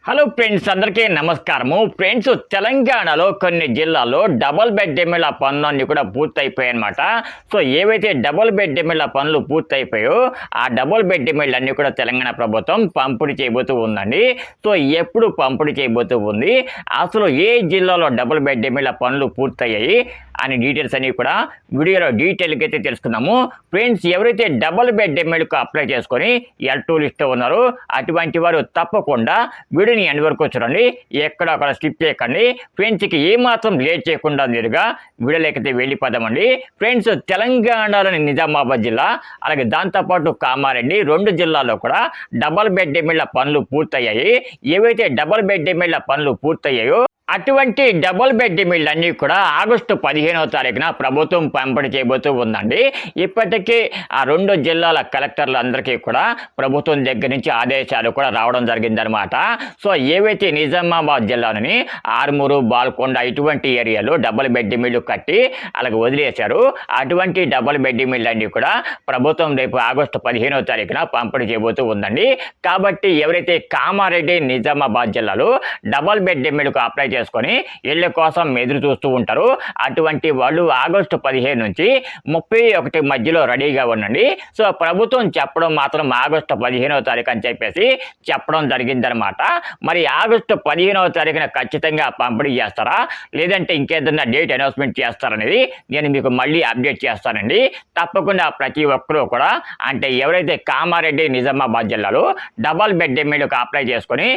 Hello friends, అందరికీ నమస్కారము. Friends, తెలంగాణలో కొన్ని జిల్లాల్లో డబుల్ బెడ్ ఇళ్ల పనులన్నీ కూడా పూర్తయిపోయాయి అనమాట. సో ఏవైతే డబుల్ బెడ్ ఇళ్ల పనులు పూర్తయిపోయో ఆ డబుల్ బెడ్ ఇళ్ళన్నీ కూడా తెలంగాణ ప్రభుత్వం పంపిణీ చేయబోతూ ఉందండి. సో ఎప్పుడు పంపిణీ చేయబోతూ ఉంది, అసలు ఏ జిల్లాలో డబుల్ బెడ్ ఇళ్ల పనులు పూర్తయ్యాయి అని డీటెయిల్స్ అన్నీ కూడా వీడియోలో డీటెయిల్గా అయితే తెలుసుకుందాము. ఫ్రెండ్స్, ఎవరైతే డబుల్ బెడ్ ఇళ్లకు అప్లై చేసుకొని L2 లిస్ట్లో ఉన్నారో అటువంటి వారు తప్పకుండా వీడియోని ఎండ్ వరకు చూడండి, ఎక్కడ అక్కడ స్కిప్ చేయకండి. ఫ్రెండ్స్కి ఏమాత్రం లేట్ చేయకుండా నేరుగా వీడియోలోకైతే వెళ్ళిపోదామండి. ఫ్రెండ్స్, తెలంగాణలోని నిజామాబాద్ జిల్లా అలాగే దాంతోపాటు కామారెడ్డి రెండు జిల్లాల్లో కూడా డబుల్ బెడ్ ఇళ్ల పనులు పూర్తయ్యాయి. ఏవైతే డబుల్ బెడ్ ఇళ్ల పనులు పూర్తయ్యాయో అటువంటి డబుల్ బెడ్ ఇళ్ళన్నీ కూడా ఆగస్టు 15వ తారీఖున ప్రభుత్వం పంపిణీ చేయబోతూ ఉందండి. ఇప్పటికీ ఆ రెండు జిల్లాల కలెక్టర్లు అందరికీ కూడా ప్రభుత్వం దగ్గర నుంచి ఆదేశాలు కూడా రావడం జరిగిందనమాట. సో ఏవైతే నిజామాబాద్ జిల్లాలోని ఆర్మూరు, బాల్కొండ ఇటువంటి ఏరియాలో డబుల్ బెడ్ ఇళ్ళు కట్టి అలాగే వదిలేశారు. అటువంటి డబుల్ బెడ్ ఇళ్ళన్నీ కూడా ప్రభుత్వం రేపు ఆగస్టు 15వ తారీఖున పంపిణీ చేయబోతూ ఉందండి. కాబట్టి ఎవరైతే కామారెడ్డి, నిజామాబాద్ జిల్లాలో డబుల్ బెడ్ ఇళ్ళకు అప్లై చేసుకొని ఇళ్ల కోసం ఎదురు చూస్తూ ఉంటారు, అటువంటి వాళ్ళు ఆగస్టు 15 నుంచి 31 మధ్యలో రెడీగా ఉండండి. సో ప్రభుత్వం చెప్పడం మాత్రం ఆగస్టు 15వ తారీఖు అని చెప్పేసి చెప్పడం జరిగిందనమాట. మరి ఆగస్టు 15వ తారీఖున ఖచ్చితంగా పంపిణీ చేస్తారా, లేదంటే ఇంకేదన్నా డేట్ అనౌన్స్మెంట్ చేస్తారనేది నేను మీకు మళ్ళీ అప్డేట్ చేస్తానండి. తప్పకుండా ప్రతి ఒక్కరూ కూడా, అంటే ఎవరైతే కామారెడ్డి, నిజామాబాద్ జిల్లాలో డబుల్ బెడ్ ఇళ్ళకు అప్లై చేసుకొని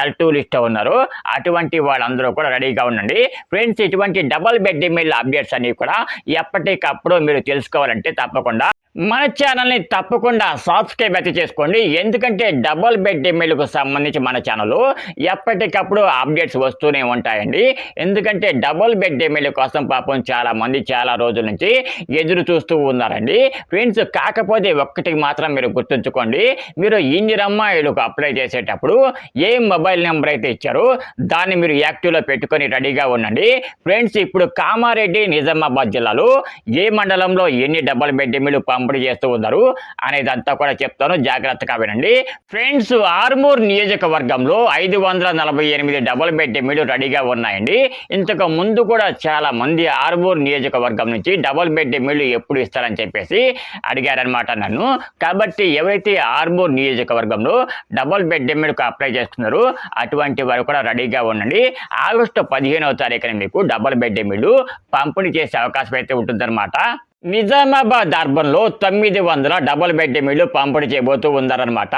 L2 లిస్ట్లో ఉన్నారో అటువంటి వాళ్ళందరూ కూడా రెడీగా ఉండండి. ఫ్రెండ్స్, ఇటువంటి డబుల్ బెడ్ ఇళ్ళ అప్డేట్స్ అన్ని కూడా ఎప్పటికప్పుడు మీరు తెలుసుకోవాలంటే తప్పకుండా మన ఛానల్ని తప్పకుండా సబ్స్క్రైబ్ అయితే చేసుకోండి. ఎందుకంటే డబుల్ బెడ్ ఇళ్ళకు సంబంధించి మన ఛానల్లో ఎప్పటికప్పుడు అప్డేట్స్ వస్తూనే ఉంటాయండి. ఎందుకంటే డబుల్ బెడ్ ఇళ్ళ కోసం పాపం చాలామంది చాలా రోజుల నుంచి ఎదురు చూస్తూ ఉన్నారండి. ఫ్రెండ్స్, కాకపోతే ఒక్కటి మాత్రం మీరు గుర్తుంచుకోండి, మీరు ఇందిరమ్మ ఇళ్ళకు అప్లై చేసేటప్పుడు ఏ మొబైల్ నెంబర్ అయితే ఇచ్చారో దాన్ని మీరు యాక్టివ్లో పెట్టుకొని రెడీగా ఉండండి. ఫ్రెండ్స్, ఇప్పుడు కామారెడ్డి, నిజామాబాద్ జిల్లాలో ఏ మండలంలో ఎన్ని డబుల్ బెడ్ ఇళ్ళు పంపిణీ చేస్తూ ఉన్నారు అనేదంతా కూడా చెప్తాను, జాగ్రత్తగా వినండి. ఫ్రెండ్స్, ఆర్మూర్ నియోజకవర్గంలో 548 డబుల్ బెడ్ ఇళ్ళు రెడీగా ఉన్నాయండి. ఇంతకు ముందు కూడా చాలా మంది ఆర్మూర్ నియోజకవర్గం నుంచి డబుల్ బెడ్ ఇళ్ళు ఎప్పుడు ఇస్తారని చెప్పేసి అడిగారనమాట నన్ను. కాబట్టి ఎవరైతే ఆర్మూర్ నియోజకవర్గంలో డబుల్ బెడ్ ఇళ్ళకు అప్లై చేస్తున్నారో అటువంటి వారు కూడా రెడీగా ఉండండి. ఆగస్టు 15వ తారీఖున మీకు డబుల్ బెడ్ ఇళ్ళు పంపిణీ చేసే అవకాశం అయితే ఉంటుందన్నమాట. నిజామాబాద్ అర్బన్లో 900 డబుల్ బెడ్ ఇళ్ళు పంపిణీ చేయబోతూ ఉన్నారనమాట.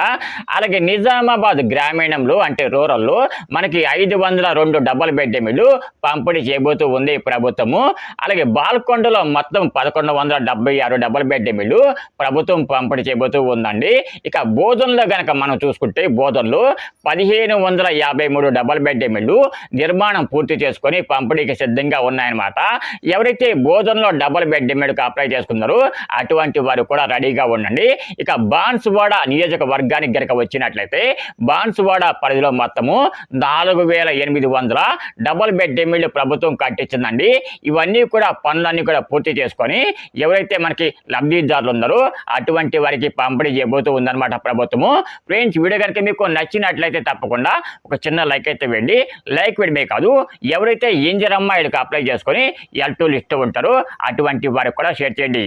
అలాగే నిజామాబాద్ గ్రామీణంలో అంటే రూరల్లో మనకి 502 డబుల్ బెడ్ ఇళ్ళు పంపిణీ చేయబోతూ ఉంది ప్రభుత్వము. అలాగే బాల్కొండలో మొత్తం 1176 డబుల్ బెడ్ ఇళ్ళు ప్రభుత్వం పంపిణీ చేయబోతూ ఉందండి. ఇక బోధనలో కనుక మనం చూసుకుంటే బోధనలో 1553 డబుల్ బెడ్ ఇళ్ళు నిర్మాణం పూర్తి చేసుకొని పంపిణీకి సిద్ధంగా ఉన్నాయన్నమాట. ఎవరైతే బోధనలో డబుల్ బెడ్ ఇళ్ళకు అప్లై చేసుకున్నారు అటువంటి వారు కూడా రెడీగా ఉండండి. ఇక బాన్సువాడ నియోజకవర్గానికి గనక వచ్చినట్లయితే బాన్సువాడ పరిధిలో మొత్తము 4800 డబుల్ బెడ్ ఇళ్ళు ప్రభుత్వం కట్టించిందండి. ఇవన్నీ కూడా పనులన్నీ కూడా పూర్తి చేసుకొని ఎవరైతే మనకి లబ్ధిదారులు ఉన్నారో అటువంటి వారికి పంపిణీ చేయబోతూ ఉందన్నమాట ప్రభుత్వము. ఫ్రెండ్స్, వీడియో కనుక మీకు నచ్చినట్లయితే తప్పకుండా ఒక చిన్న లైక్ అయితే వేయండి. లైక్ వేయడమే కాదు, ఎవరైతే ఇందిరమ్మ ఇళ్ళకి అప్లై చేసుకొని L2 లిస్ట్ ఉంటారో అటువంటి వారికి కూడా షేర్ చేయండి.